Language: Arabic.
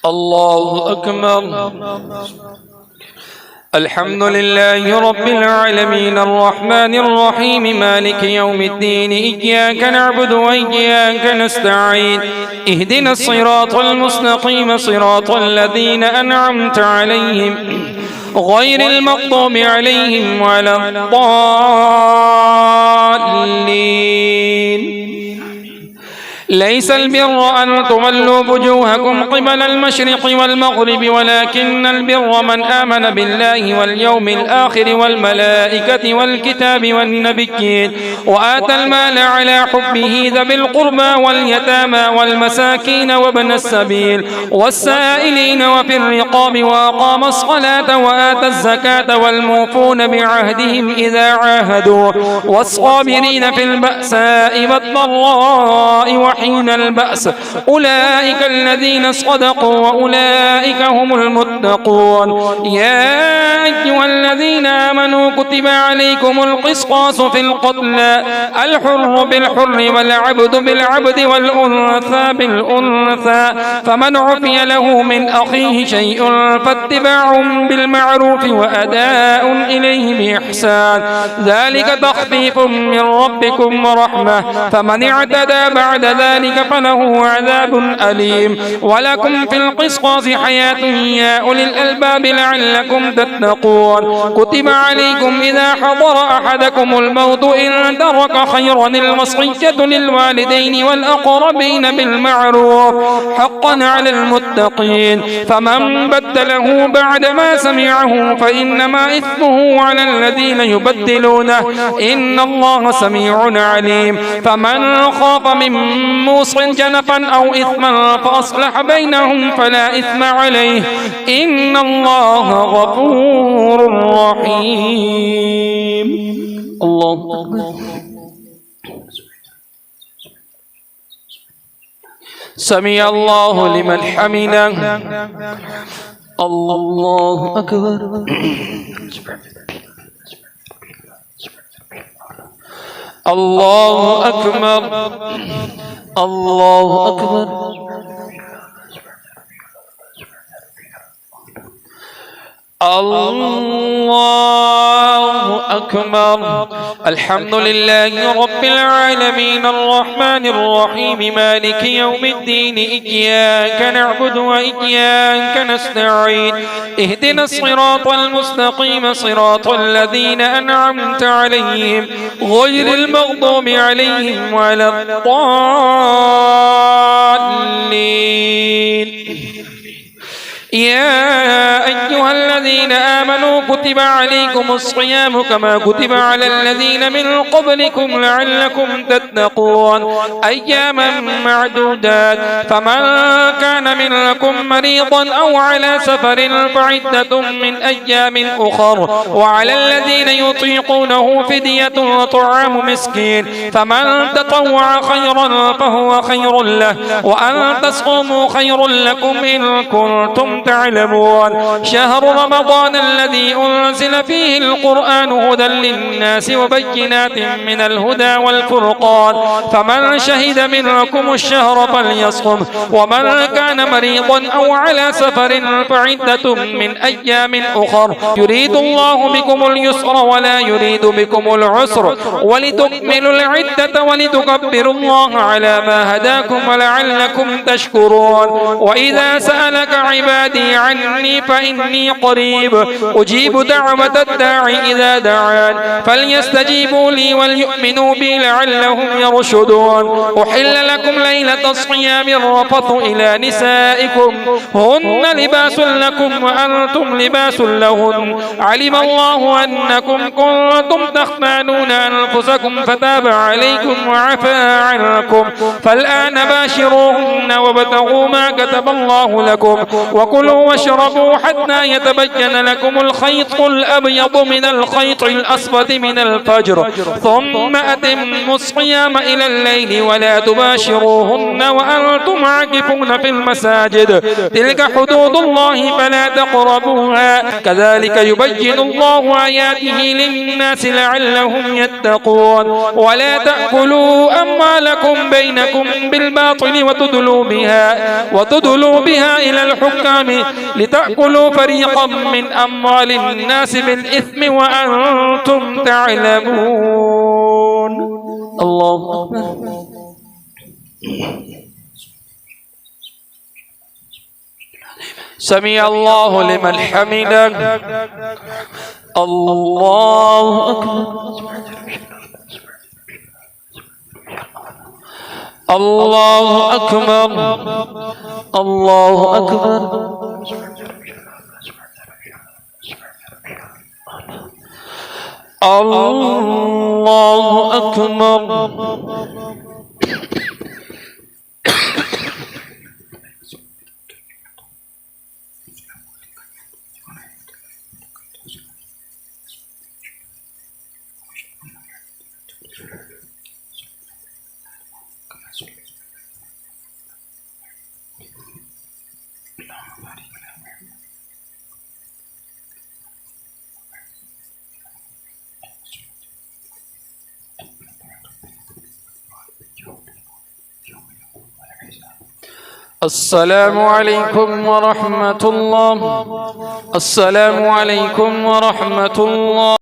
الله أكبر. الحمد لله رب العالمين الرحمن الرحيم مالك يوم الدين إياك نعبد وإياك نستعين اهدنا الصراط المستقيم صراط الذين أنعمت عليهم غير المغضوب عليهم ولا الضالين. ليس البر أن تولوا وجوهكم قبل المشرق والمغرب ولكن البر من آمن بالله واليوم الآخر والملائكة والكتاب والنبيين وآتى المال على حبه ذوي القربى واليتامى والمساكين وابن السبيل والسائلين وفي الرقاب وأقام الصلاة وآتى الزكاة والموفون بعهدهم إذا عاهدوا والصابرين في البأساء والضراء وحين البأس أولئك الذين صدقوا وأولئك هم المتقون. يا أيها الذين آمنوا كتب عليكم القصاص في القتلى الحر بالحر والعبد بالعبد والأنثى بالأنثى فمن عفي له من أخيه شيء فاتباع بالمعروف وأداء إليه بإحسان ذلك تخفيف من ربكم ورحمة فمن اعتدى بعد ذلك فله عذاب أليم. ولكم في القصاص حياة يا أولي الألباب لعلكم تتقون. كتب عليكم إذا حضر أحدكم الموت إن ترك خيرا الوصية للوالدين والأقربين بالمعروف حقا على المتقين فمن بدله بعدما سمعه فإنما إثمه على الذين يبدلونه إن الله سميع عليم. فمن خاف من موص جنفا أو إثما فأصلح بينهم فلا إثم عليه إن الله غفور رحيم. الله أكبر. سمع الله لمن حمده. الله أكبر. الله أكبر. الله أكبر. الله أكبر. الحمد لله رب العالمين الرحمن الرحيم مالك يوم الدين إياك نعبد وإياك نستعين اهدنا الصراط المستقيم صراط الذين أنعمت عليهم غير المغضوب عليهم ولا الضالين. يا أيها الذين آمنوا كتب عليكم الصيام كما كتب على الذين من قبلكم لعلكم تتقون أياما معدودات فمن كان منكم مريضا أو على سفر فعدة من أيام أخر وعلى الذين يطيقونه فدية طعام مسكين فمن تطوع خيرا فهو خير له وأن تصوموا خير لكم إن كنتم تعلمون. شهر رمضان الذي أنزل فيه القرآن هدى للناس وبينات من الهدى والفرقان فمن شهد منكم الشهر فليصم ومن كان مريضا أو على سفر فعدة من أيام أخر يريد الله بكم اليسر ولا يريد بكم العسر ولتكملوا العدة ولتكبروا الله على ما هداكم ولعلكم تشكرون. وإذا سألك عبادي عني فإني قريب أجيب دعوة الداعي إذا دعان فليستجيبوا لي وليؤمنوا بي لعلهم يرشدون. أحل لكم ليلة الصيام الرفث إلى نسائكم هن لباس لكم وأنتم لباس لهن علم الله أنكم كنتم تختانون أنفسكم فتاب عليكم وعفى عنكم فالآن باشروهن وابتغوا ما كتب الله لكم وكلوا وكلوا واشربوا حتى يتبين لكم الخيط الأبيض من الخيط الأسود من الفجر ثم أتموا الصيام إلى الليل ولا تباشروهن وأنتم عاكفون في المساجد تلك حدود الله فلا تقربوها كذلك يبين الله آياته للناس لعلهم يتقون ولا تأكلوا أموالكم بينكم بالباطل وتدلوا بها إلى الحكام لتأكلوا فريقا من أموال الناس بالإثم وأنتم تعلمون. الله أكبر. سمع الله لمن حمده. الله أكبر. الله أكبر. الله أكبر. الله أكبر. السلام عليكم ورحمة الله. السلام عليكم ورحمة الله.